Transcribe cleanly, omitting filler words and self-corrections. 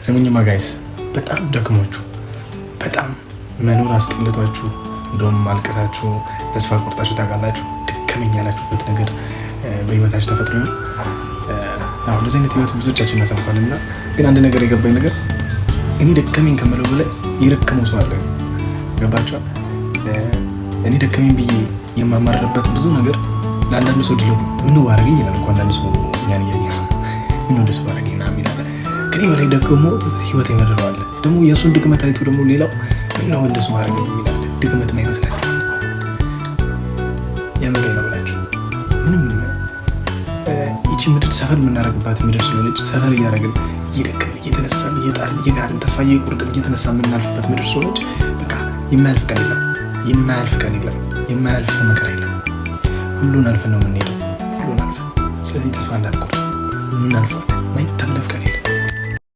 ስሙኝማ ጋይስ በጣም ደክሞችሁ በጣም መኖር አስጠልቷችሁ እንደውም ማልቀሳችሁ ተስፋ ቆርጣችሁ ታውቃላችሁ። ደከመኝ ያላችሁበት ነገር በህይወታችሁ ተፈጥሮ ነው። እንደዚህ አይነት ህይወት ብዙዎቻችን እናሳልፋለን እና ግን አንድ ነገር የገባኝ ነገር እኔ ደከመኝ ከምለው በላይ የረከመው ሰው አለ። ገባችኋል? እኔ ደከመኝ ብዬ የማማረርበት ብዙ ነገር ለአንዳንድ ሰው ድሎት ምን ባረገኝ ይላል እኮ አንዳንድ ሰው እኛን እያየ ምን ደስ ባረገኝ ና የሚላለ ከኔ በላይ ደግሞ ህይወት ይመረረዋል። ደግሞ የእሱን ድክመት አይቶ ደግሞ ሌላው ምነው እንደሱ ባረገኝ የሚላለ ድክመት ማይመስላችሁ የምሬ ነው ብላችሁ ምንም ይቺ ምድር ሰፈር የምናደርግባት ምድር ስለሆነች ሰፈር እያደረግን እየደከምን እየተነሳን እየጣርን እየጋርን ተስፋ እየቆረጥን እየተነሳ የምናልፍበት ምድር ስለሆነች በቃ የማያልፍ ቀን የለም፣ የማያልፍ ቀን የለም፣ የማያልፍ መከራ የለም። ሁሉን አልፈን ነው የምንሄደው፣ ሁሉን አልፈን። ስለዚህ ተስፋ እንዳትቆርጡ፣ የምናልፈው ማይታለፍ ቀን የለም።